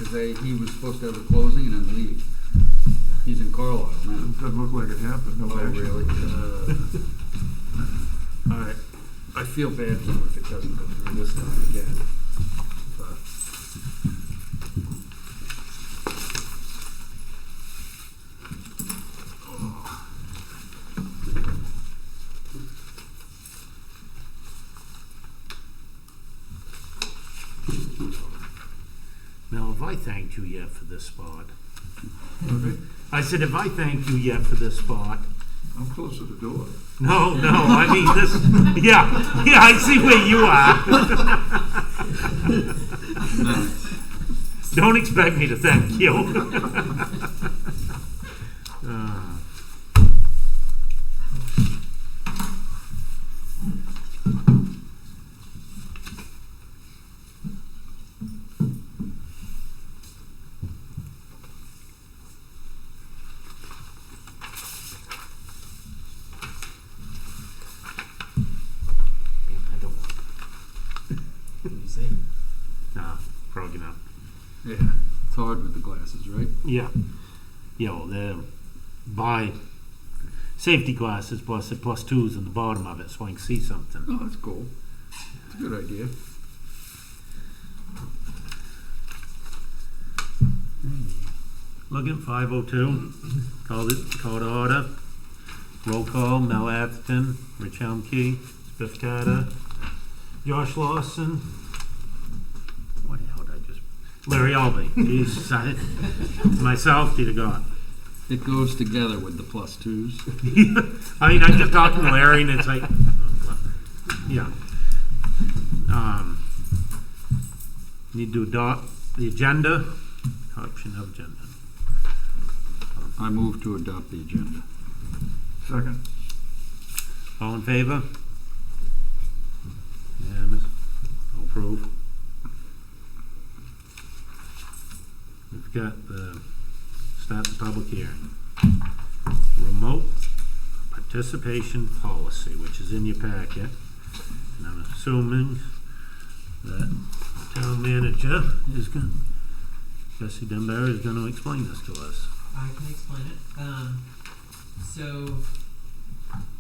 because he was supposed to have the closing and then leave. He's in Carlisle now. Doesn't look like it happened. No Oh, action. really? I feel bad for him if it doesn't go through this time again. But Now, have I thanked you yet for this spot? Okay. I said, have I thanked you yet for this spot? I'm close to the door. No, I mean this. Yeah, I see where you are. Don't expect me to thank you. Nah, probably not. yeah, it's hard with the glasses, right? Yeah. Well, they're buy safety glasses plus the plus twos on the bottom of it so I can see something. Oh, that's cool. It's a good idea. Looking 502. Called to order. Roll call. Mel Atherton, Rich Helmke, Biff Carter, Josh Lawson. What the hell did I just? Larry Albee. Jesus, myself, Peter God. It goes together with the plus twos. I mean, I'm just talking to Larry, and it's like, yeah. Need to adopt the agenda. Option of agenda. I move to adopt the agenda. Second. All in favor? Unanimous. I'll approve. We've got the start the public hearing. Remote participation policy, which is in your packet. And I'm assuming that the town manager is going, Jesse Dunbar is going to explain this to us. I can explain it. So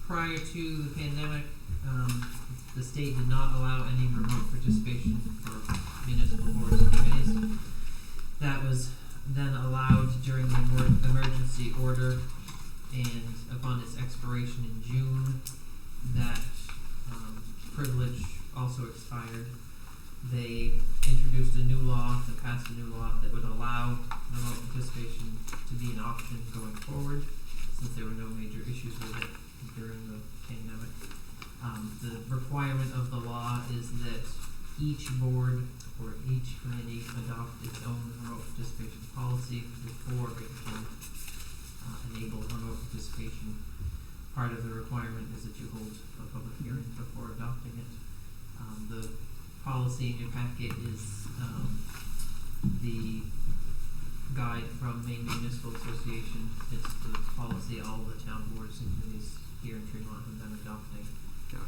prior to the pandemic, the state did not allow any remote participation for municipal boards and committees. That was then allowed during the emergency order, and upon its expiration in June, that privilege also expired. They introduced a new law, and passed a new law that would allow remote participation to be an option going forward, since there were no major issues with it during the pandemic. The requirement of the law is that each board or each committee adopt its own remote participation policy before it can enable remote participation. Part of the requirement is that you hold a public hearing before adopting it. The policy in your packet is the guide from Maine Municipal Association. It's the policy all the town boards and committees here in Tremont have been adopting.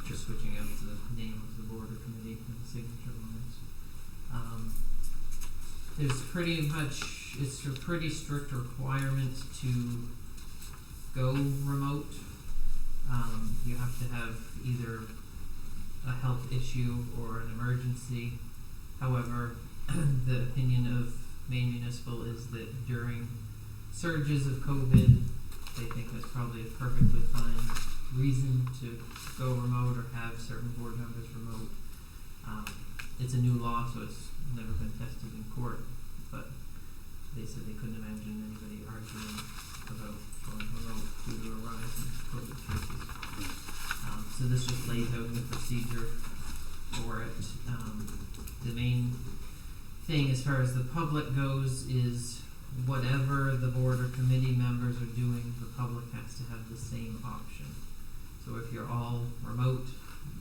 Just switching out the name of the board or committee and the signature lines. There's pretty much, it's a pretty strict requirement to go remote. You have to have either a health issue or an emergency. However, the opinion of Maine Municipal is that during surges of COVID, they think that's probably a perfectly fine reason to go remote or have certain board members remote. It's a new law, so it's never been tested in court, but they said they couldn't imagine anybody arguing about going remote due to a rise in COVID cases. So this just lays out the procedure for it. The main thing as far as the public goes is whatever the board or committee members are doing, the public has to have the same option. So if you're all remote,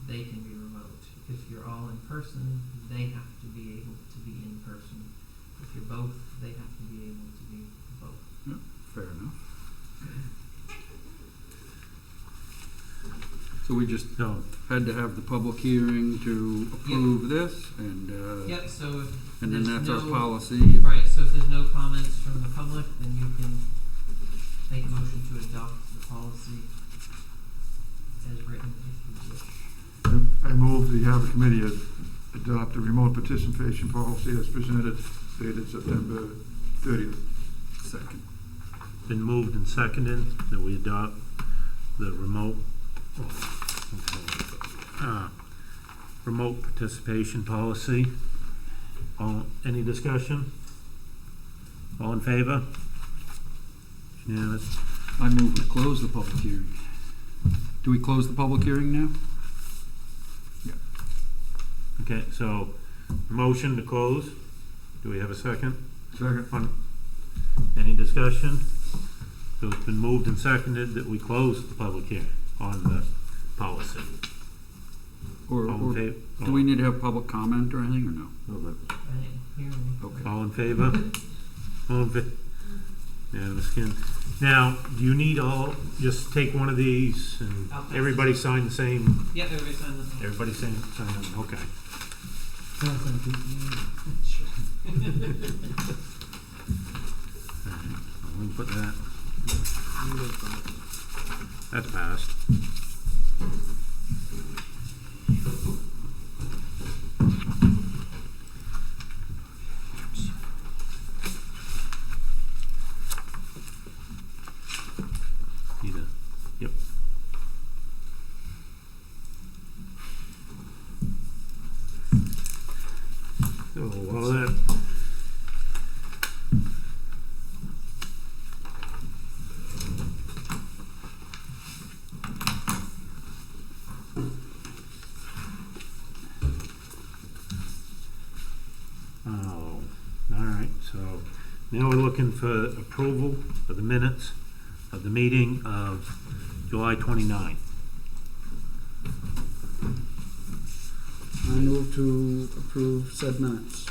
they can be remote. If you're all in person, they have to be able to be in person. If you're both, they have to be able to be both. Yeah, fair enough. So So we just So, had to have the public hearing to approve this, and, Yep, so if and then there's that's our no- policy. Right, so if there's no comments from the public, then you can make a motion to adopt the policy as written if you wish. I move the Harbor Committee adopt a remote participation policy as presented dated September 30th. Second. been moved and seconded that we adopt the remote participation policy. Any discussion? All in favor? Unanimous. I move we close the public hearing. Do we close the public hearing now? Okay, so motion to close. Do we have a second? Second. Any discussion? So it's been moved and seconded that we close the public hearing on the policy. Or, All in or favor? do we need to have public comment or anything, or no? I didn't hear any. Okay. All in favor? All in favor? Yeah, the skin. Now, do you need just take one of these and I'll pass everybody it. sign the same? Yeah, everybody sign this one. Everybody sign them, okay. Sure. I'm gonna put that. That's passed. Either. Yep. So while that Oh, all right, so now we're looking for approval of the minutes of the meeting of July 29. I move to approve said minutes.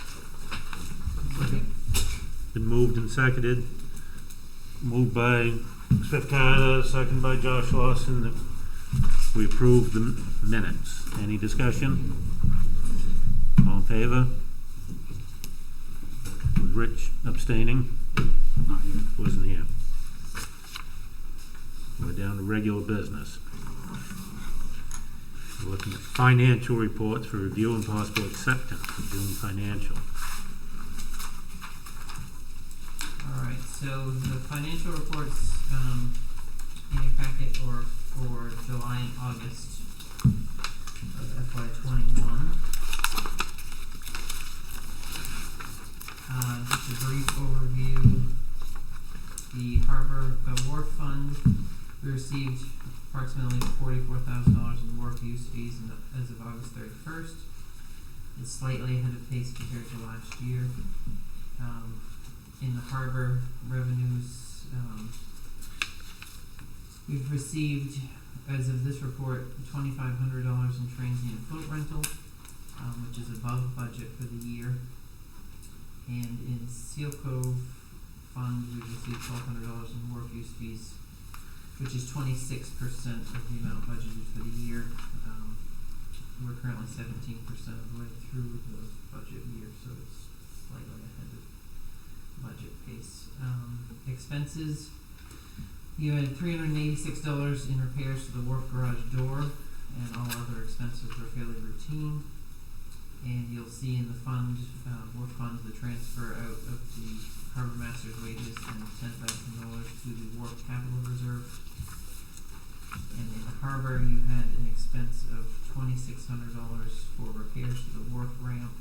Been moved and seconded. Moved by Smith Carter, seconded by Josh Lawson, that we approve the minutes. Any discussion? All in favor? Was Rich abstaining? Not here. Wasn't here. We're down to regular business. We're looking at financial reports for review and possible acceptance of June financial. Alright, so the financial reports, in your packet or for July and August of FY21. Just a brief overview. The Harbor Wharf Fund, we received approximately $44,000 in wharf use fees as of August 31st. It's slightly ahead of pace compared to last year. In the harbor revenues, we've received, as of this report, $2,500 in transient float rental, which is above budget for the year. And in Seal Cove Fund, we've received $1,200 in wharf use fees, which is 26% of the amount budgeted for the year. We're currently 17% of the way through the budget year, so it's slightly ahead of budget pace. Expenses, you had $386 in repairs to the wharf garage door, and all other expenses were fairly routine. And you'll see in the fund, wharf fund, the transfer out of the harbor master's wages and $10,000 to the wharf capital reserve. And in the harbor, you had an expense of $2,600 for repairs to the wharf ramp.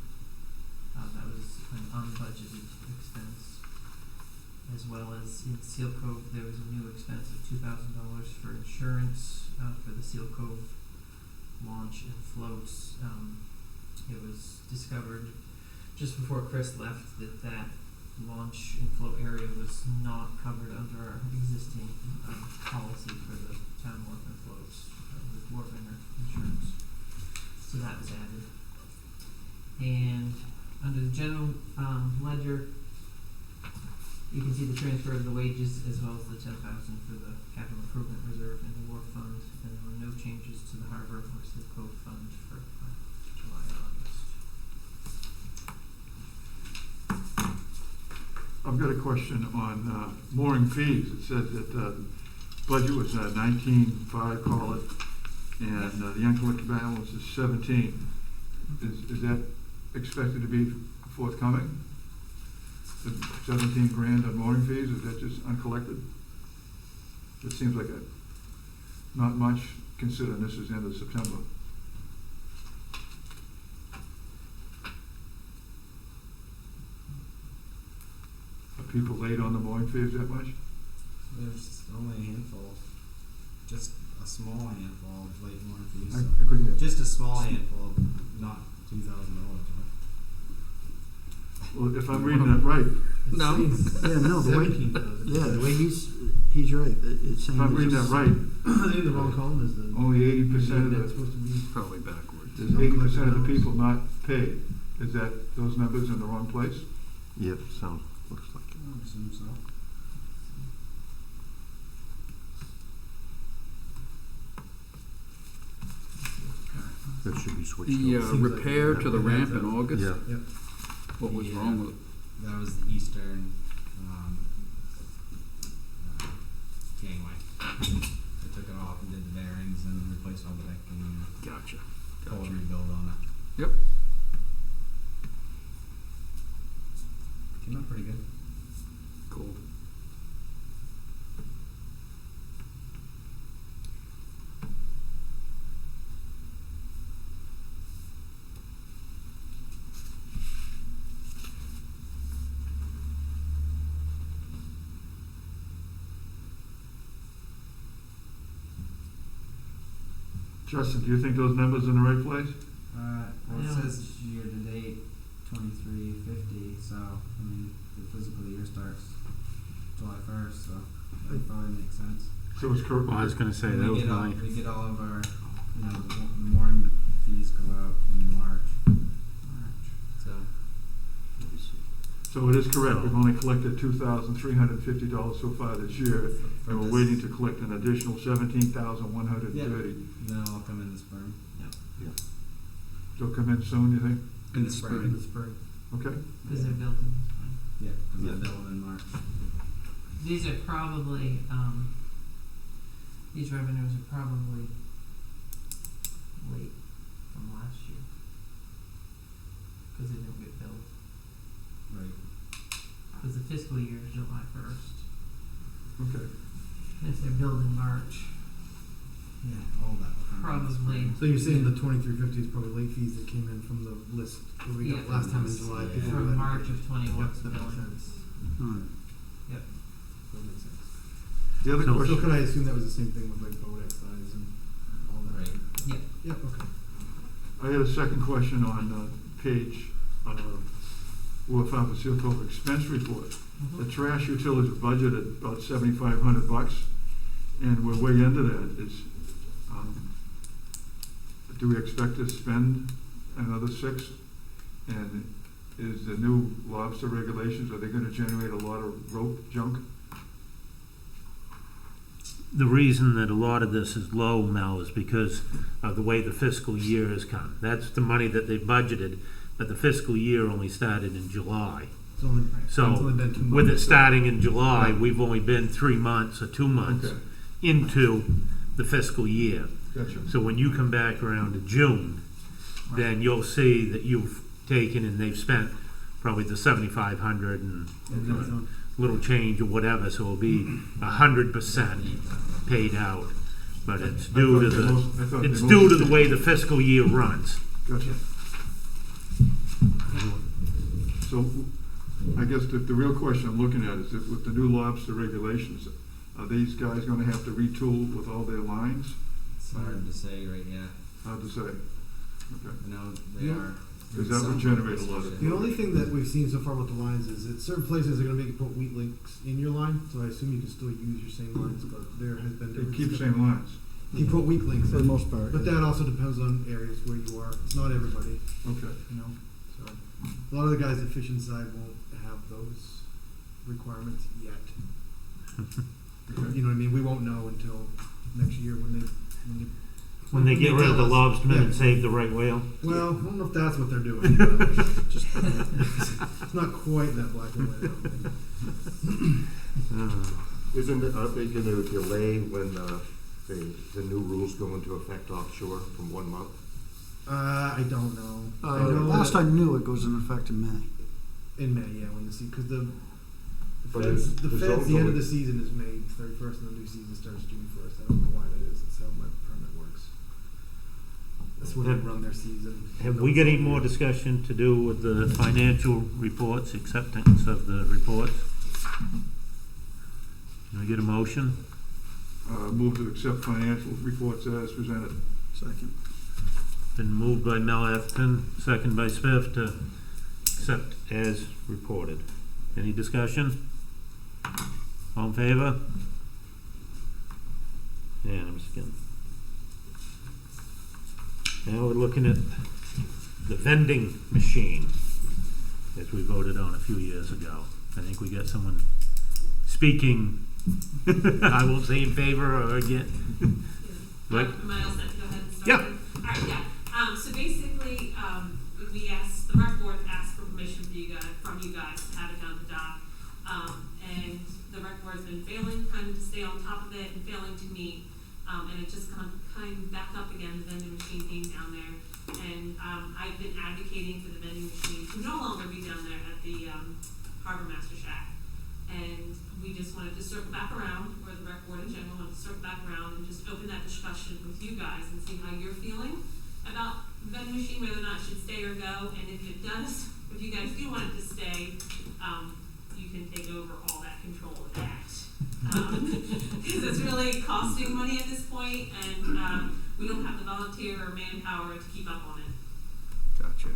That was an unbudgeted expense. As well as in Seal Cove, there was a new expense of $2,000 for insurance for the Seal Cove launch and floats. It was discovered just before Chris left that launch and float area was not covered under our existing policy for the town wharf and floats with wharf insurance. So that was added. And under the general ledger, You can see the transfer of the wages as well as the 10,000 for the capital improvement reserve and the war fund, and there were no changes to the harbor or slip code fund for July and August. I've got a question on mooring fees. It said that budget was 19.5, call it, and the uncollected balance is 17. Is that expected to be forthcoming? The 17 grand on mooring fees, is that just uncollected? It seems like not much, considering this is the end of September. Are people late on the mooring fees that much? There's only a handful, just a small handful of late warrant fees. I couldn't hear. Just a small handful, of not $2,000. Well, if I'm reading that right, No. Yeah, no, the way, 17,000. yeah, the way he's right. It's saying. if I'm reading that right, I think the wrong column is the. only 80% that's of supposed to be. Probably backwards. there's 80% of the people not paid. Is that those numbers in the wrong place? Yep, looks like it. I would assume so. That should be switched The over. Seems like repair it to the adds ramp in up. August, Yeah. Yep. what was Yeah. wrong with it? That was the eastern gangway. They took it off and did the bearings and replaced all the decking and Gotcha. full rebuild on it. Yep. Came out pretty good. Cool. Justin, do you think those numbers are in the right place? Well, it Yeah. says year to date 2350, so I mean the physical year starts July 1st, so that probably makes sense. So it's correct. Well, I was gonna say, And that we was get all, my, we get all of our, the mooring fees go out in March. So So it is correct. We've only collected $2,350 so far this year, for and we're this- waiting to collect an additional $17,130. then I'll come in the spring. They'll come in soon, you think? In the In spring. the spring. Okay. Because they're built in this way. Yeah, because Yeah. I bill them in March. These are probably, these revenues are probably late from last year. Because they don't get billed. Right. Because the fiscal year is July 1st. Okay. And if they're billed in March, Yeah, all that will come in the probably. spring. So you're saying the 2350 is probably late fees that came in from the list that we got Yeah. last time in July. Yeah. People From were- March of 21 Yep, that makes billing. sense. Alright. That makes sense. The other So- So question. could I assume that was the same thing with like boat excise and all that? Right. Yeah. Yeah, okay. I had a second question on page Wolf Alpha Seal Cove expense report. The trash utilities are budgeted about $7,500, and we're way under that. Do we expect to spend another $6? And is the new lobster regulations, are they going to generate a lot of rope junk? the reason that a lot of this is low, Mel, is because of the way the fiscal year has come. That's the money that they budgeted, but the fiscal year only started in July. It's only, it's So, only been 2 months. with it starting in July, Right. we've only been 3 months or 2 months Okay. into the fiscal year. Gotcha. So when you come back around to June, then you'll see that you've taken and they've spent probably the 7,500 and And then it's on- little change or whatever, so it'll be 100% paid out. But it's due to it's due to the way the fiscal year runs. Gotcha. So, I guess the real question I'm looking at is that with the new lobster regulations, are these guys gonna have to retool with all their lines? It's hard to say right yet. Hard to say. Okay. I know they Yeah. are. Because that would generate a lot of- The only thing that we've seen so far with the lines is that certain places are going to make you put wheat links in your line, so I assume you can still use your same lines, but there has been They different. keep same lines. You put weak links For the in, most part. but that also depends on areas where you are. It's not everybody, Okay. you know. So a lot of the guys that fish inside won't have those requirements yet. You know what I mean? We won't know until next year When they get rid of the tell us. lobsterman Yeah. and save the right whale. Well, I don't know if that's what they're doing. But it's not quite that black and white. I don't think. Aren't they gonna delay when, the new rules go into effect offshore from 1 month? I don't know. I know Last that I knew, it goes into effect in May. in May, yeah, when because the But Feds, it- the the Feds, zone's the end of only- the season is May 31st, and the new season starts June 1st. I don't know why that is. That's how my permit works. That's when they run their season. Have we got any more discussion to do with the financial reports, acceptance of the reports? Can I get a motion? Move to accept financial reports as presented. Second. Been moved by Mel Afton, second by Smith to accept as reported. Any discussion? All in favor? Unanimous again. Now we're looking at the vending machine, as we voted on a few years ago. I think we got someone speaking, I won't say in favor or against. Right. Am I all set to go ahead and start? Yeah. Alright, yeah. So basically, we asked, the rec board asked for permission from you guys to have it down at the dock. And the rec board's been failing kind of to stay on top of it and failing to meet. And it just kind of backed up again, the vending machine being down there. And I've been advocating for the vending machine to no longer be down there at the Harbor Master Shack. And we just wanted to circle back around, or the rec board in general wanted to circle back around and just open that discussion with you guys and see how you're feeling about the vending machine, whether or not it should stay or go. And if it does, if you guys do want it to stay, you can take over all that control of that. Because it's really costing money at this point, and we don't have the volunteer or manpower to keep up on it. Gotcha.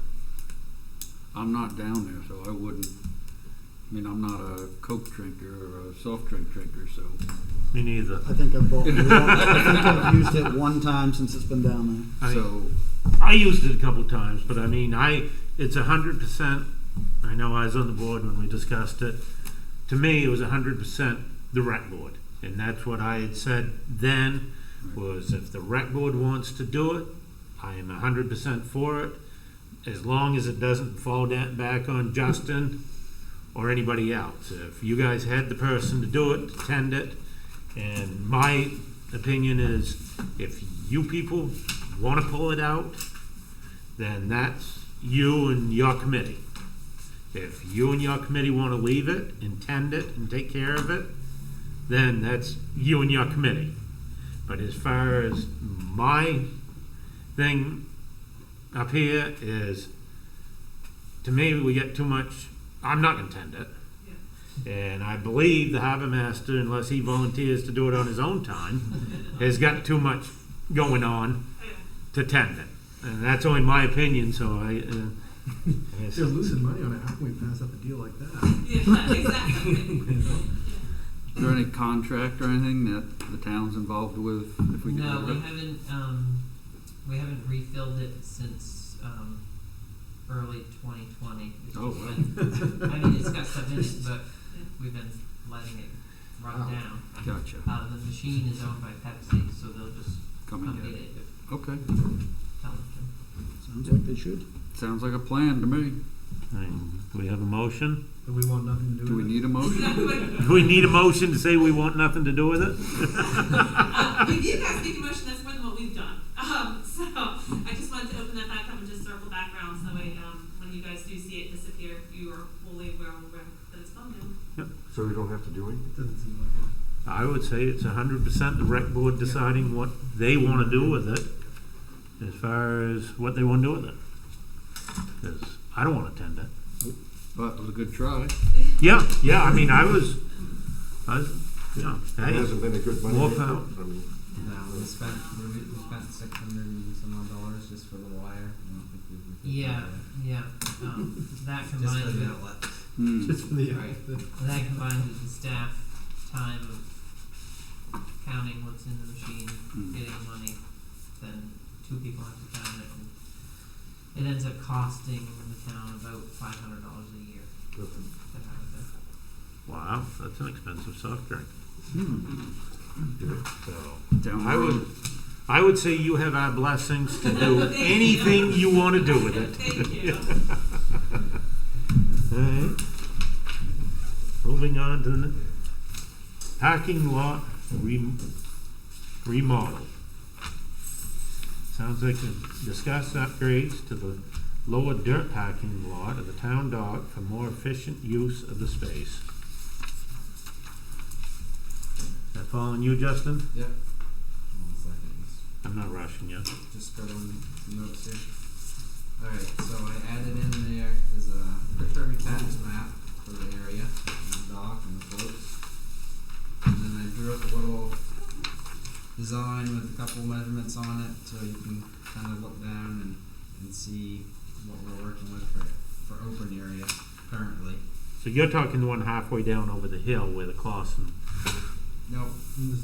I'm not down there, so I wouldn't. I mean, I'm not a Coke drinker or a soft drink drinker, so. Me neither. I think I've bought. I think I've used it one time since it's been down I used it a couple times, but I mean, it's 100%. I know I was on the board when we discussed it. To me, it was 100% the rec board, and that's what I had said then. Was if the rec board wants to do it, I am 100% for it, as long as it doesn't fall back on Justin or anybody else. If you guys had the person to do it, to tend it, and my opinion is, if you people want to pull it out, then that's you and your committee. If you and your committee want to leave it and tend it and take care of it, then that's you and your committee. But as far as my thing up here is, to me, we get too much. I'm not going to tend it. And I believe the harbor master, unless he volunteers to do it on his own time, has got too much going on to tend it. And that's only my opinion, so I If they're losing money on it, how can we pass up a deal like that? Yeah, exactly. You know? Is there any contract or anything that the town's involved with? If we No, could we haven't refilled it since early 2020. It's Oh, just wow. been- I mean, it's got stuff in it, but we've been letting it run Wow. down. Gotcha. The machine is owned by Pepsi, so they'll just Come and get it. if Okay. tell them to. there. Sounds like they should. Sounds like a plan to me. Do we have a motion? But we want nothing to do Do we with it. need a motion? Do we need a motion to say we want nothing to do with it? If you guys make a motion, that's more than what we've done. So I just wanted to open that back up and just circle back around, so that way, when you guys do see it disappear, you are fully aware that it's gone now. So we don't have to do anything? It doesn't seem like it. I would say it's 100% the rec board deciding what they want to do with it, as far as what they want to do with it. Because I don't want to tend it. But it was a good try. Yeah, I mean, I was, yeah, It hey, hasn't been a good money more maker. power. I mean, No, we spent $600 and some odd dollars just for the wire. I don't think we've refilled Yeah, that yeah. That Just for combined the with outlet. Hmm. Just for the Right. outlet. that combined with the staff time of counting what's in the machine, getting money, then two people have to count it, and it ends up costing the town about $500 a year to have it there. Wow. Wow, that's an expensive soft drink. So, Down the I road. would say you have our blessings to do Thank anything you. you want to do with it. Thank you. All right. Moving on to the parking lot remodel. Sounds like we discussed upgrades to the lower dirt parking lot of the town dock for more efficient use of the space. That following you, Justin? Yep. 1 second. I'm not rushing you. Just scribbling some notes here. Alright, so I added in there is a picture attached map for the area, the dock and the floats. And then I drew up a little design with a couple measurements on it so you can kind of look down and see what we're working with for open area currently. So you're talking the one halfway down over the hill where the Clausen, Nope,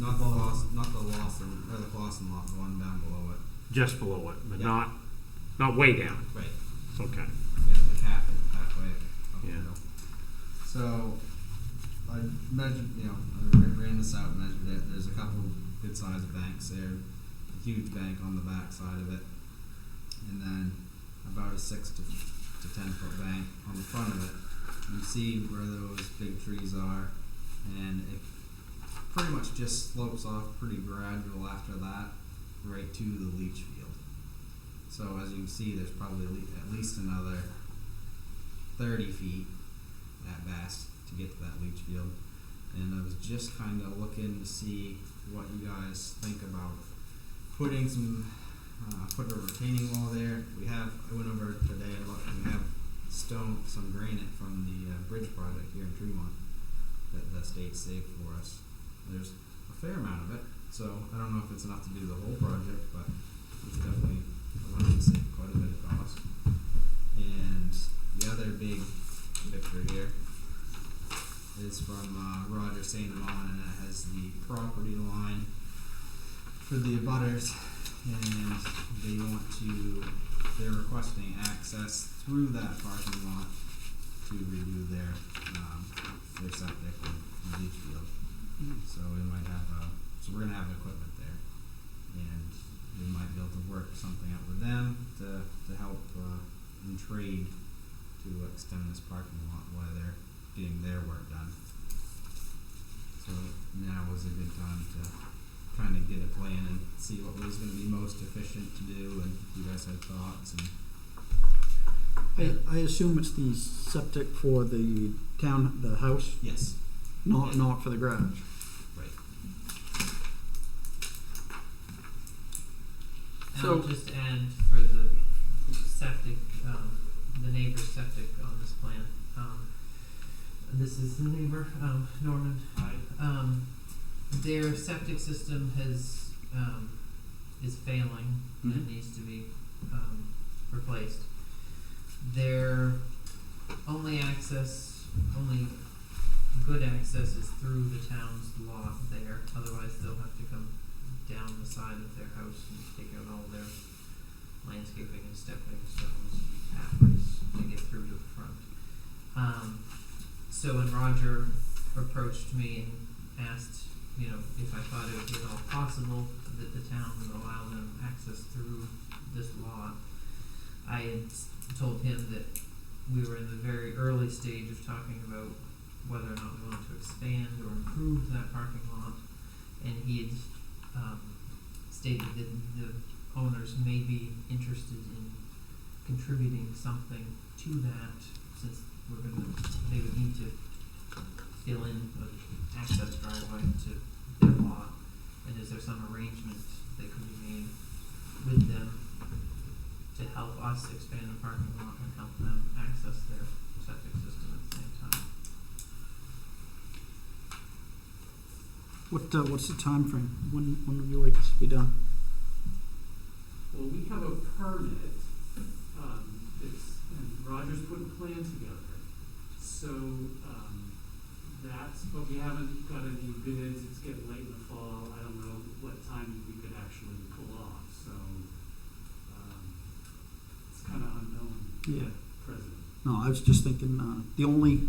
not the Lawson or the Clausen lot, the one down below it. just below it, but Yeah. not way down. Right. Okay. Yeah, like halfway up the Yeah. hill. So I measured, I ran this out and measured it. There's a couple good sized banks there, a huge bank on the back side of it, and then about a 6 to 10 foot bank on the front of it. You see where those big trees are, and it pretty much just slopes off pretty gradual after that, right to the leach field. So as you can see, there's probably at least another 30 feet at best to get to that leach field. And I was just kind of looking to see what you guys think about putting put a retaining wall there. I went over today and looked, and we have some granite from the bridge project here in Tremont that the state saved for us. There's a fair amount of it, so I don't know if it's enough to do the whole project, but it's definitely allowed to save quite a bit of cost. And the other big picture here is from Roger St. Amon, and it has the property line for the abutters, and they're requesting access through that parking lot to redo their septic and leach field. So we're gonna have equipment there, and we might be able to work something out with them to help in trade to extend this parking lot while they're getting their work done. So now was a good time to kind of get a plan and see what was going to be most efficient to do, and if you guys had thoughts. And I assume it's the septic for the house, yes, not for the garage. right. And So- I'll just add for the septic, the neighbor's septic on this plan. This is the neighbor, Norman. Their septic system is failing and needs to be replaced. Their only good access is through the town's lot there. Otherwise, they'll have to come down the side of their house and take out all their landscaping and stepping stones and pathways to get through to the front. So when Roger approached me and asked, if I thought it would be at all possible that the town would allow them access through this lot, I had told him that we were in the very early stage of talking about whether or not we wanted to expand or improve that parking lot, and he had stated that the owners may be interested in contributing something to that, since they would need to fill in an access driveway to their lot, and is there some arrangement that could be made with them to help us expand the parking lot and help them access their septic system at the same time? What's the time frame? When would you like this to be done? Well, we have a permit, and Roger's putting a plan together. So, but we haven't got any bids. It's getting late in the fall. I don't know what time we could actually pull off. So, it's kind of unknown. Yeah. Present. No, I was just thinking the only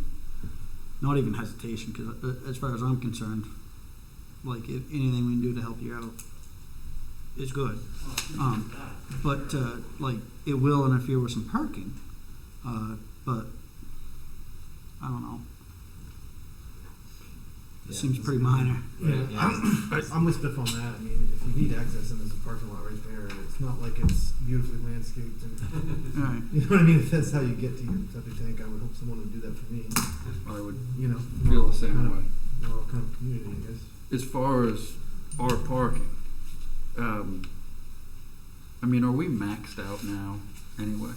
not even hesitation, because as far as I'm concerned, like, if anything we can do to help you out is good. But, like, it will interfere with some parking, but, I don't know. It Yeah, seems it's- pretty minor. Yeah, I'm with Biff on that. I mean, if you need access and there's a parking lot right there, and it's not like it's beautifully landscaped and, Right. you know what I mean? If that's how you get to your septic tank, I would hope someone would do that for me. I would You know, feel the same way. We're all kind of community, I guess. As far as our parking, I mean, are we maxed out now anyway?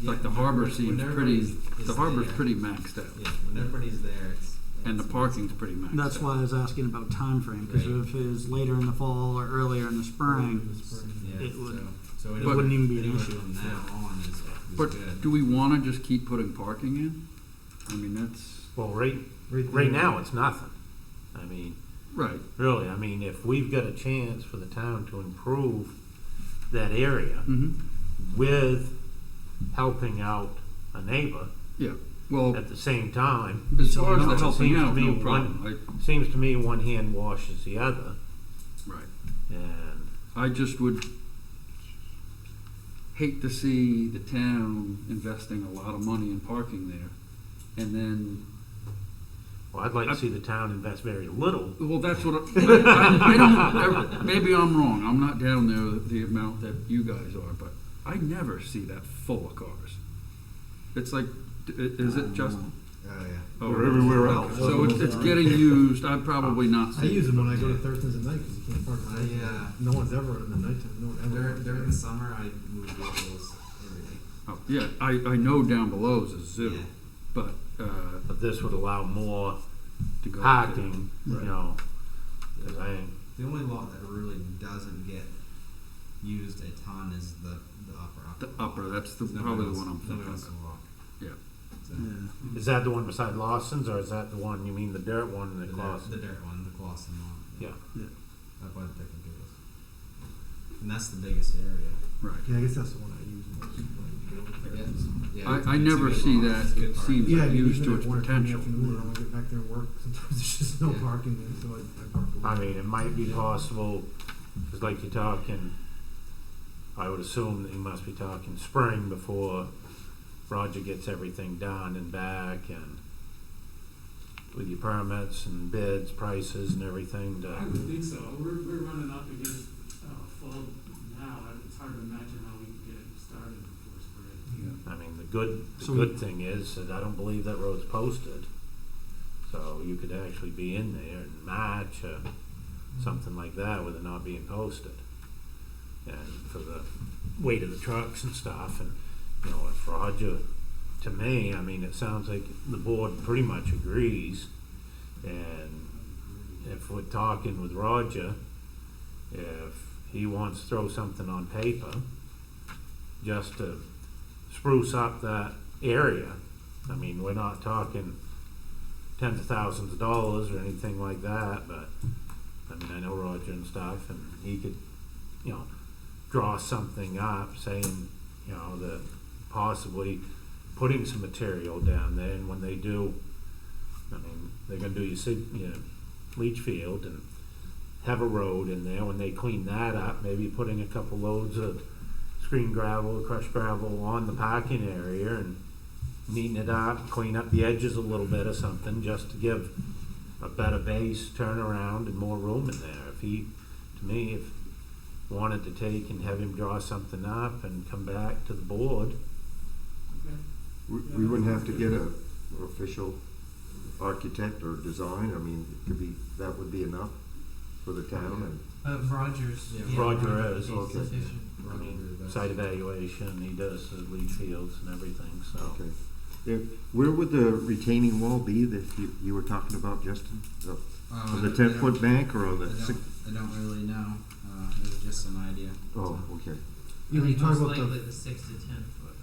Like the harbor seems pretty, the harbor's pretty maxed out. Yeah, when everybody's there, And the parking's pretty maxed out. That's why I was asking about time frame, because Right. if it was later in the fall or earlier in the spring, In the spring. Yeah, it would- so it wouldn't even be an anywhere issue. from now on is But good. do we wanna just keep putting parking in? I mean, that's, Well, right Right now, it's nothing. I mean, right, really, I mean, if we've got a chance for the town to improve that area with helping out a neighbor yeah, well, at the same time, as far as you know, the it helping seems to out, me no one- problem, seems to me one hand washes the other, right. and I just would hate to see the town investing a lot of money in parking there, and then, well, I'd like to see the town invest very little. well, that's what, I don't, maybe I'm wrong, I'm not down there the amount that you guys are, but I never see that full of cars. It's like, is it just? Oh, yeah. Oh, Or everywhere else. So it's getting used, I'd probably not I see. use them when I go to Thurston's at night because you can't park. I, No one's ever in the nighttime. No one ever. during the summer, I move vehicles every day. Oh, yeah, I know down below is a zoo, Yeah. but, But this would allow more to go. parking, you Right. know, 'cause I, The only lot that really doesn't get used a ton is the upper. The upper, that's the, Nobody probably the else- one I'm nobody thinking else of. will walk. Yeah. So, yeah. is that the one beside Lawson's, or is that the one, you mean the dirt one the that costs? dirt one, the Clausen one. Yeah. Up by the picnic tables. And that's the biggest area. Right. Yeah, I guess that's the one I use most. When I go to Thurston's. Yeah, I it's a never good see lot. that. It's good It parking. seems- Yeah, I mean, used even to at its work in the potential. afternoon, when I get back there and work, sometimes there's just no Yeah. parking there, so I park a lot. I mean, it might be possible, because like you're talking, I would assume that you must be talking spring before Roger gets everything done and back, and with your permits and bids, prices and everything I to, would think so. We're running up against fall now. It's hard to imagine how we can get it started before spring. I mean, the So- good thing is that I don't believe that road's posted. So you could actually be in there in March, something like that, with it not being posted. And for the weight of the trucks and stuff, and, you know, if Roger, to me, I mean, it sounds like the board pretty much agrees. And if we're talking with Roger, if he wants to throw something on paper, just to spruce up that area, I mean, we're not talking tens of thousands of dollars or anything like that, but, I mean, I know Roger and stuff, and he could, you know, draw something up saying, you know, that possibly putting some material down there, and when they do, I mean, they're gonna do your leach field and have a road in there. When they clean that up, maybe putting a couple loads of screen gravel, crushed gravel on the parking area and neaten it up, clean up the edges a little bit or something, just to give a better base, turnaround, and more room in there. If he, to me, if wanted to take and have him draw something up and come back to the board. We wouldn't have to get an official architect or design, I mean, it could be, that would be enough for the town, and Rogers. Yeah, Roger is, is okay. sufficient. I mean, site evaluation, he does the leach fields and everything, so. okay. Where would the retaining wall be that you were talking about, Justin? On the 10-foot bank or on the I don't really know. It was just an idea. Oh, okay. You I you think talk most about likely the the 6 to 10 foot.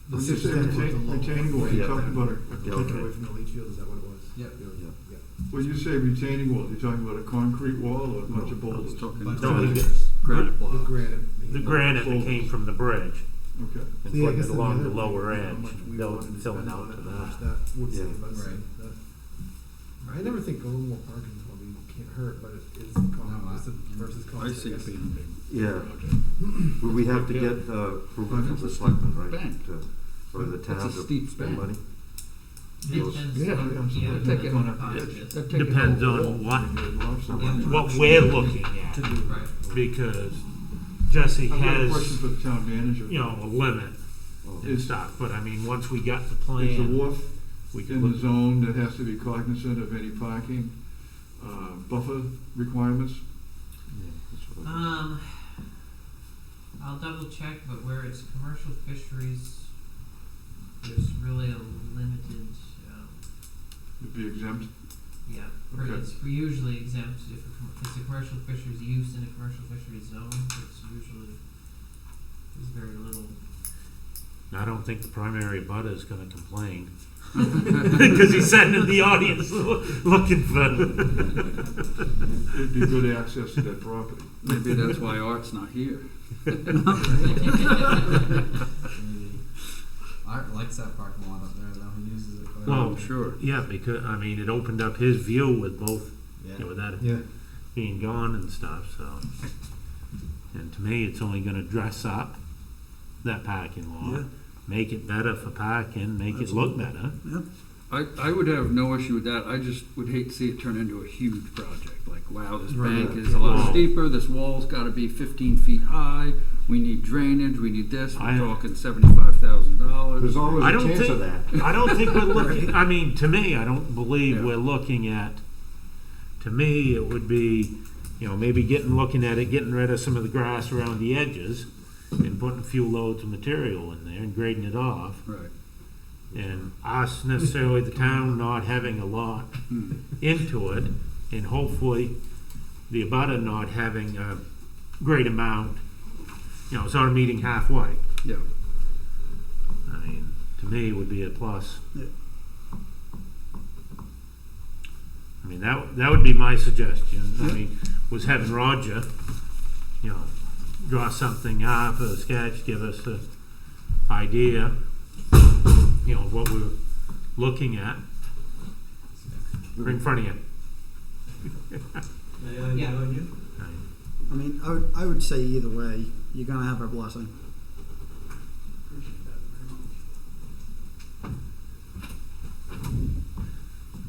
When you say 10 foot, the retaining wall, Yeah. you're talking about Yeah, Taken okay. away from the leach field, is that what it was? Yep. Yeah. when you say retaining wall, you're talking about a concrete wall or a bunch of I was boulders? talking But No, granite. he gets Granite The block. granite. the granite that came from the bridge. Okay. and See, I putting guess it then along other the thing lower is how edge, much we they'll wanted to fill it spend out on to it, that. how much that would Yeah. save us. Right. I never think a little more parking probably can't hurt, but it is cost versus cost. I see it guess. being a big Yeah. project. Would we have to get approval from the selectmen, right? Bank. For the town That's a to steep spend bank. money? Depends Yeah, on, absolutely. yeah, Take it depends on on a the pitch. cost. That'd take it Depends over the on wall. what we're looking at, Right. because Jesse I've got a has, question for the town manager. you know, a limit and Is, stuff, but I mean, once we got the is the plan, wharf we can in the look. zone that has to be cognizant of any parking, buffer requirements? I'll double check, but where it's commercial fisheries, there's really a limited, Would be exempt? yeah, Okay. it's usually exempt if it's a commercial fisheries use in a commercial fisheries zone, it's usually, there's very little. I don't think the primary abutter is gonna complain. Because he's sitting in the audience looking for. It'd be good access to that property. Maybe that's why Art's not here. Art likes that parking lot up there, though. He uses it quite Well, a bit. Sure. Yeah, because, I mean, it opened up his view with both, Yeah. you know, with that Yeah. being gone and stuff, so. And to me, it's only gonna dress up that parking lot, Yeah. make it better for parking, make it look better. I would have no issue with that. I just would hate to see it turn into a huge project. Like, wow, this Right. bank is a lot Wow. steeper, this wall's gotta be 15 feet high, we need drainage, we need this, we're I- talking $75,000. There's always I a don't chance think- of that. I don't think we're looking, I mean, to me, I don't believe Yeah. we're looking at, to me, it would be, you know, maybe looking at it, getting rid of some of the grass around the edges and putting a few loads of material in there and grading it off. Right. And us necessarily, the town not having a lot into it, and hopefully the abutter not having a great amount, you know, sort of meeting halfway. Yeah. I mean, to me, it would be a plus. Yeah. I mean, that would be my suggestion. I mean, was having Roger, you know, draw something up, a sketch, give us an idea, you know, what we're looking at. Right in front of you. Yeah. I mean, I would say either way, you're gonna have our blessing. Appreciate that very much.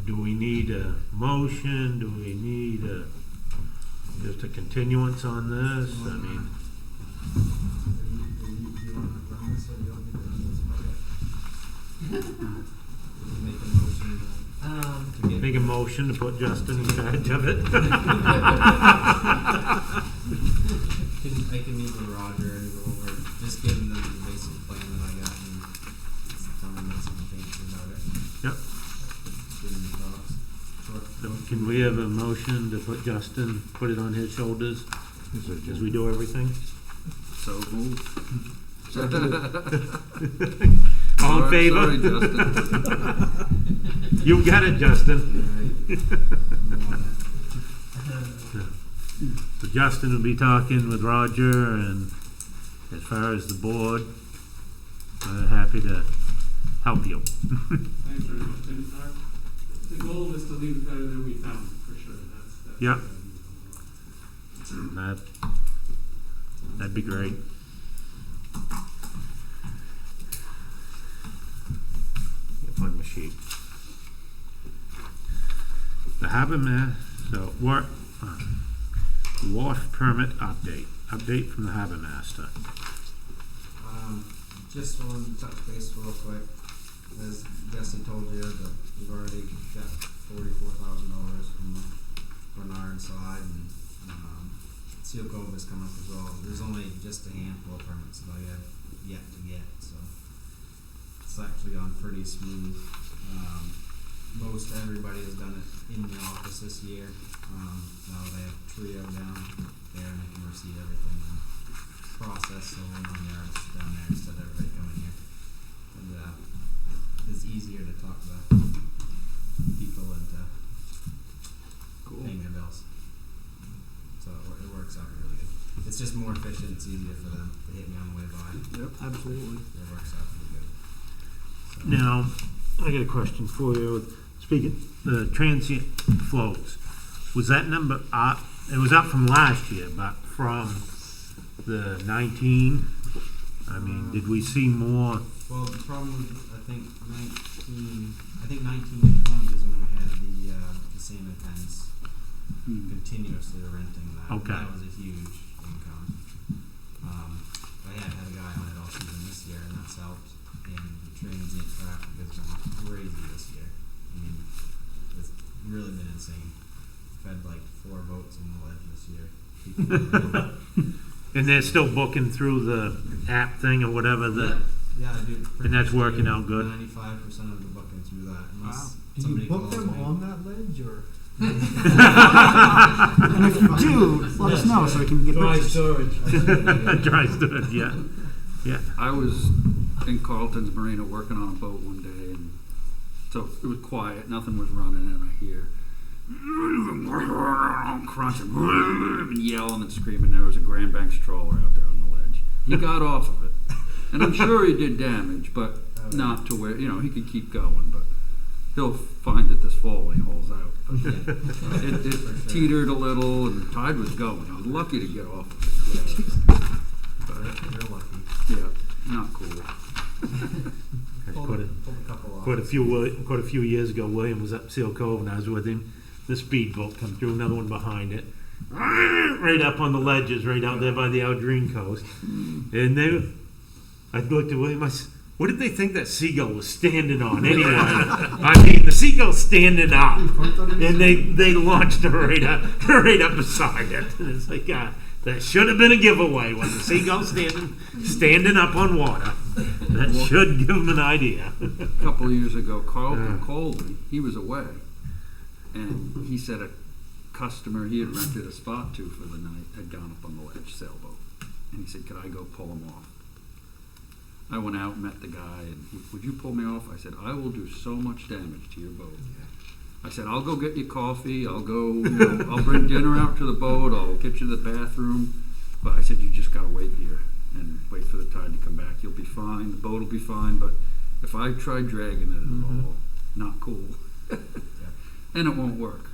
Do we need a motion? Do we need just a continuance on this? I mean, You want to run this, or you want me to run this project? Make a motion to get. make a motion to put Justin in charge of it. I can meet with Roger and go over, just give him the basic plan that I got and tell him what's some things about it. Yep. Give him the thoughts. So can we have a motion to put it on his shoulders as we do everything? So moved. All in favor? Sorry, Justin. You got it, Justin. So Justin will be talking with Roger, and as far as the board, we're happy to help you. Thanks very much. And the goal is to leave it better than we found it, for sure. That's Yeah. what That'd be great. Find my sheet. The harbor so wharf permit update from the harbor master. Just wanted to touch base real quick. As Jesse told you, we've already got $44,000 from Bernard side, and Seal Cove has come up as well. There's only just a handful of permits that I have yet to get, so it's actually gone pretty smooth. Most everybody has done it in the office this year. Now they have Trio down there, and I can receive everything and process the whole 1 yards down there instead of everybody coming here. And it's easier to talk to people and paying their bills. So it works out really good. it's just more efficient. It's easier for them to hit me on the way by. Absolutely. It works out pretty good. So, Now, I got a question for you. Speaking the transient floats, was that number up? It was up from last year, but from the 19. I mean, did we see more? well, the problem with I think 19 and 20 is when we had the same events continuously renting that. Okay. That was a huge income. I had a guy on it all season this year, and that's helped. And the transient traffic has been crazy this year. I mean, it's really been insane. We've had like 4 boats on the ledge this year. People And they're still booking through the app thing or whatever. yeah, I do. And that's working out good. 95% of the booking through that. Unless Do you somebody book calls them me. on that ledge or? And if you do, let us know so we can get pictures. storage. Dry storage, yeah. Yeah. I was in Carlton's Marina working on a boat one day, and so it was quiet, nothing was running, and I hear crunching, and yelling and screaming. There was a Grand Banks trawler out there on the ledge. He got off of it, and I'm sure he did damage, but not to where, he could keep going, but he'll find it this fall when he hauls out. But it teetered a little, and the tide was going. I was lucky to get off of it. But, You're lucky. yeah, not cool. Pulled a couple off. Quite a few years ago, William was up Seal Cove, and I was with him. The speedboat come through, another one behind it, right up on the ledges, right out there by the Aldrine coast. And I looked at William. I said, "What did they think that seagull was standing on anyway?" I mean, the seagull's standing up, and they launched her right up beside it. And it's like, that should have been a giveaway when the seagull's standing up on water. That should give them an idea. A couple of years ago, Carlton called me. He was away, and he said a customer he had rented a spot to for the night had gone up on the ledge sailboat, and he said, "Could I go pull him off?" I went out and met the guy, and "Would you pull me off?" I said, "I will do so much damage to your boat." I said, "I'll go get you coffee. I'll go. I'll bring dinner out to the boat. I'll get you the bathroom." But I said, "You just gotta wait here and wait for the tide to come back. You'll be fine. The boat will be fine. But if I try dragging it at all, not cool, and it won't work."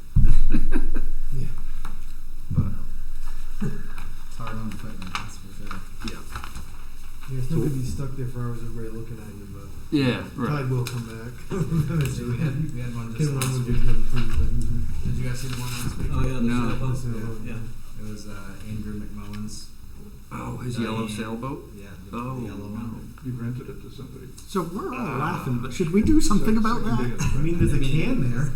Yeah. But It's hard on equipment, that's for sure. yeah, Yeah, it's not gonna be stuck there for hours, everybody looking at you, but yeah, the right. tide will come back. So we had one just Can one last would week. just come through. Did you guys see the one last week? Oh, yeah, the No. sailboat. So, Yeah. It was Andrew McMullen's. Oh, his yellow sailboat. Yeah, Oh, the yellow one. He rented it to somebody. So we're all laughing, but should we do something about that? I mean, there's a can there.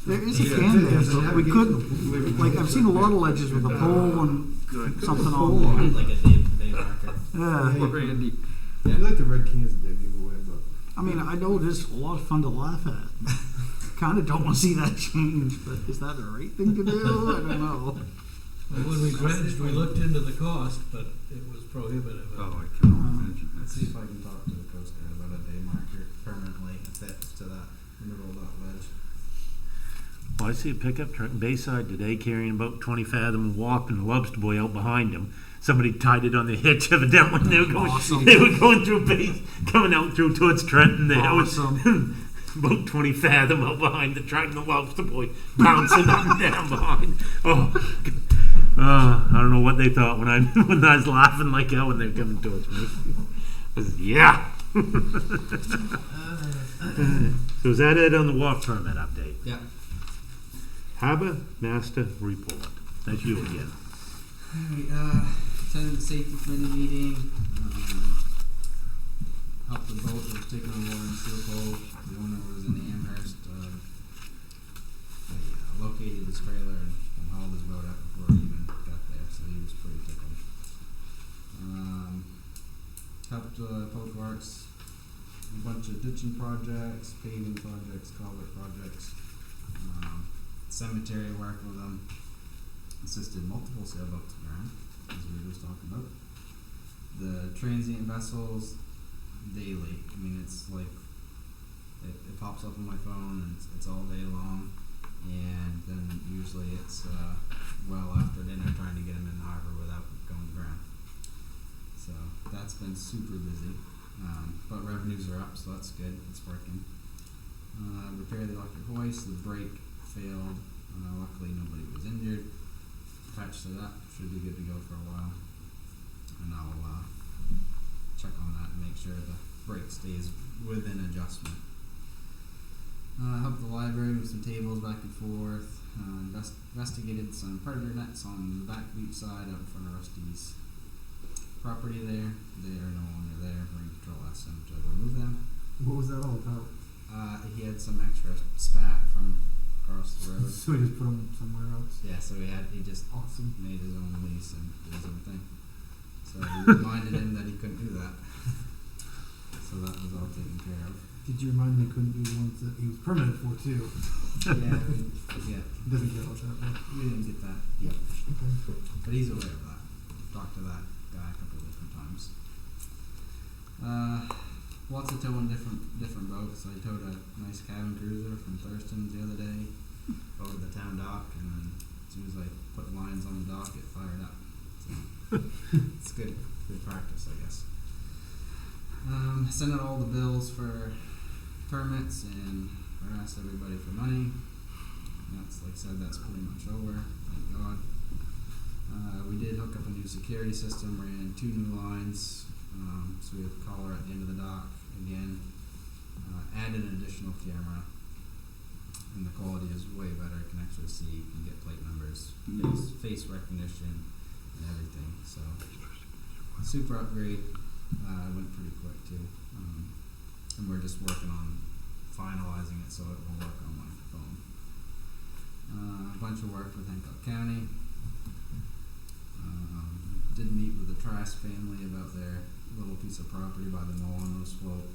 There is a Yeah. can there, There's so a we could, navigation. like, I've seen a lot of ledges with a pole and good. something Pole on on there. Like a day marker. Yeah, Poor Randy. I feel like the red cans that they give away, but I mean, I know it is a lot of fun to laugh at. Kind of don't want to see that change, but is that the right thing to do? I don't know. When we dredged, we looked into the cost, but it was prohibitive. Oh, I can imagine. Let's see if I can talk to the Coast Guard about a day marker permanently affixed to that middle of that ledge. Well, I see a pickup truck in Bayside today carrying about 20 fathom of warp and a lobster boy out behind him. Somebody tied it on the hitch evidently. They were going, Awesome. they were going through base, coming out through towards Trenton there. Awesome. About 20 fathom out behind the truck and the lobster boy bouncing up and down behind. I don't know what they thought when I was laughing like that when they were coming towards me. I said, yeah. So is that it on the wharf permit update? Yeah. Harbor Master Report. That's you again. Alright, attended the safety committee meeting, helped the boat that was taking on water in Seal Cove. The owner was in Amherst, located his trailer and hauled his boat out before he even got there, so he was pretty tickled. Helped Public Works, a bunch of ditching projects, paving projects, culvert projects, cemetery work with them. Assisted multiple sailboats around, as we were just talking about. The transient vessels, daily. I mean, it's like, it pops up on my phone and it's all day long. And then usually it's well after dinner trying to get them in the harbor without going to ground. So that's been super busy. But revenues are up, so that's good. It's working. Repair the electric hoist. The brake failed. Luckily, nobody was injured. Patched it up. Should be good to go for a while. And I'll check on that and make sure the brake stays within adjustment. Helped the library with some tables back and forth. Investigated some predator nets on the back beach side out in front of Rusty's property there. They are no longer there. Marine Patrol asked them to remove them. What was that all about? He had some extra spat from across the road. So he just put them somewhere else. Yeah, so he just Awesome. made his own lease and did his own thing. So we reminded him that he couldn't do that. So that was all taken care of. Did you remind him he couldn't do the ones that he was permanent for too? Yeah, He doesn't care about that. Right? we didn't get that. Yep. Okay. But he's aware of that. Talked to that guy a couple of different times. Lots of towing different boats. I towed a nice cabin cruiser from Thurston's the other day over the town dock, and then as soon as I put lines on the dock, it fired up. So it's good practice, I guess. Sent out all the bills for permits and asked everybody for money. That's, like I said, that's pretty much over, thank God. We did hook up a new security system, ran 2 new lines, so we have a caller at the end of the dock again. Added an additional camera, and the quality is way better. You can actually see, you can get plate numbers, face recognition, and everything. So, super upgrade. Went pretty quick too, and we're just working on finalizing it so it will work on my phone. A bunch of work with Hancock County. Did meet with the Trask family about their little piece of property by the Milanos float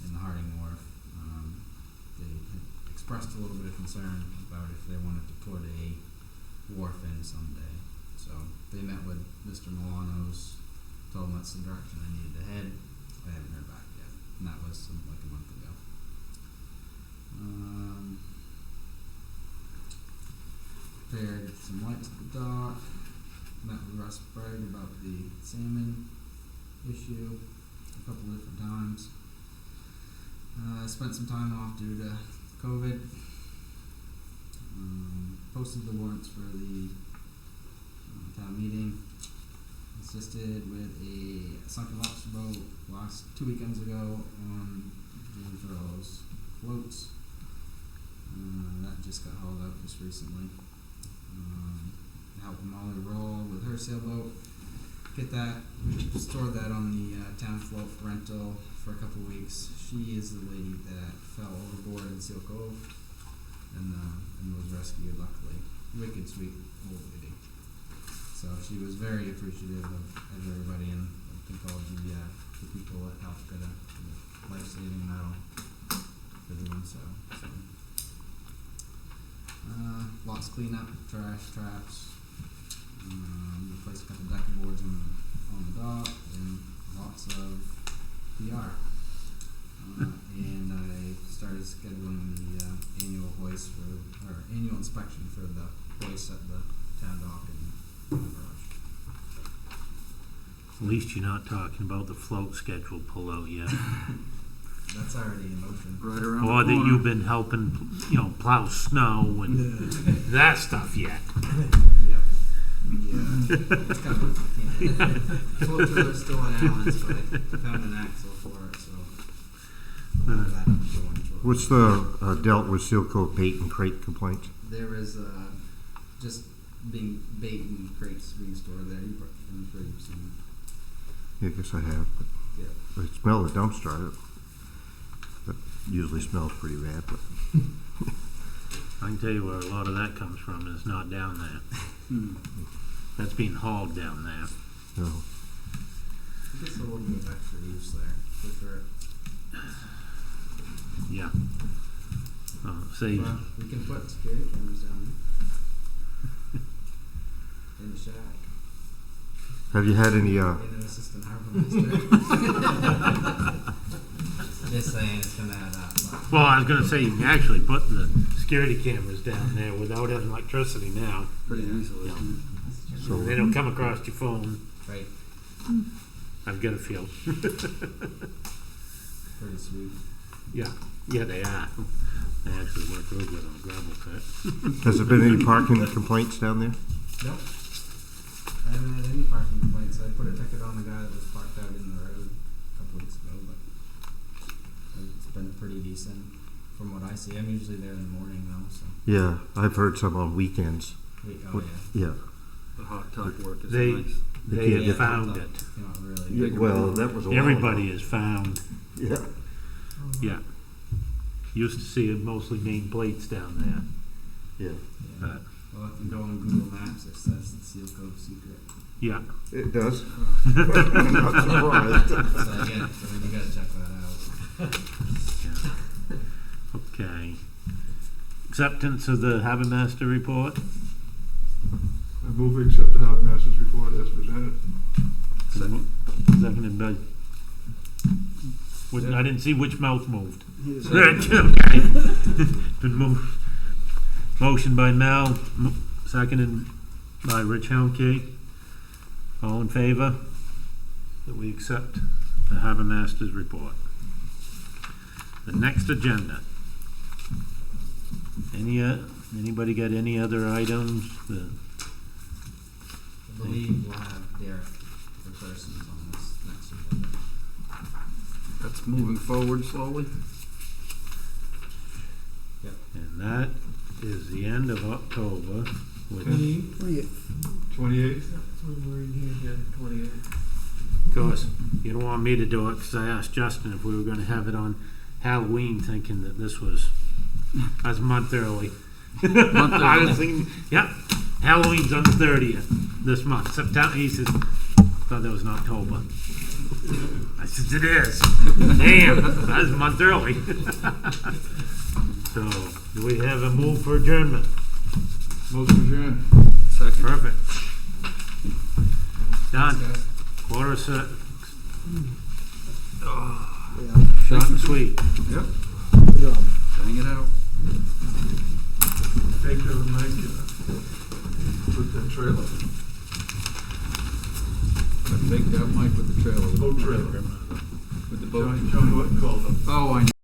in the Harding Wharf. They had expressed a little bit of concern about if they wanted to put a wharf in someday. So they met with Mr. Milanos, told them that's the direction they needed to head. I haven't heard back yet, and that was like a month ago. Prepared some lights at the dock. Met with Russ Bragg about the salmon issue a couple different times. Spent some time off due to COVID. Posted the warrants for the town meeting. Assisted with a sunken lobster boat last 2 weekends ago on Jane Furlow's floats. That just got hauled out just recently. Helped Molly roll with her sailboat. Get that, stored that on the town float rental for a couple weeks. She is the lady that fell overboard in Seal Cove and was rescued, luckily. Wicked sweet old lady. So she was very appreciative of everybody, and I think all the people that helped get a life-saving medal for doing so. Lots of cleanup, trash, traps. Replaced a couple decking boards on the dock, and lots of PR. And I started scheduling the annual annual inspection for the hoist at the town dock and the garage. At least you're not talking about the float schedule pullout yet. That's already in motion. Right around Or the that corner. you've been helping, plow snow and that stuff yet. Yeah. It's kind of float trailer's still at Allen's, but I found an axle for it, so we'll have that up going shortly. What's the dealt with Seal Cove bait and crate complaint? There was just bait and crates being stored there. I'm sure you've seen it. Yeah, I guess I have. But Yeah. I smell the dumpster. That usually smells pretty bad. But I can tell you where a lot of that comes from, is not down there. That's being hauled down there. no. It gets a little bit of extra use there, for sure. Yeah. Say, Well, we can put security cameras down there. In the shack. Have you had any? In an assistant harbor master. Just saying, it's gonna add up. But well, I was going to say, you can actually put the security cameras down there without having electricity now. Pretty Yeah. easily. So they don't come across your phone. right. I've got a feel. Pretty sweet. Yeah, they are. They actually work real good on a gravel pit. Has there been any parking complaints down there? Nope. I haven't had any parking complaints. I put a ticket on the guy that was parked out in the road a couple weeks ago, but it's been pretty decent from what I see. I'm usually there in the morning though, so. Yeah, I've heard some on weekends. Oh yeah. Yeah. The hot tub work is They- nice. They Yeah, have yeah. found it. Not really. Yeah, well, that was a while Everybody ago. has found, Yeah. yeah. Used to see mostly nameplates down there. Yeah. Yeah. Well, if you go on Google Maps, it says it's Seal Cove secret. Yeah. It does. I'm not surprised. So yeah, I mean, you gotta check that out. Okay. Acceptance of the harbor master report. I move we accept the harbor master's report as presented. Seconded by, I didn't see which mouth moved. He's- Okay. Been moved. Motion by Mel, seconded by Rich Helmke. All in favor that we accept the harbor master's report. The next agenda. Anybody got any other items that? I believe we'll have Derek for persons on this next agenda. That's moving forward slowly. And that is the end of October. With, 28th? That's when we're in here again, 28. of course, you don't want me to do it because I asked Justin if we were going to have it on Halloween, thinking that this was a month early. I was thinking, yeah, Halloween's on the 30th this month. September. He said, thought that was in October. I said, it is. Damn, that was a month early. So, do we have a move for adjournment? Motion adjourned. Second. Perfect. Done. Thanks, guys. 5:45. Yeah. Short and sweet. Yep. Good job. Bang it out. Take the mic, put that trailer. Take that mic with the trailer. Boat trailer. With the boat. John Horton called them. Oh, I know.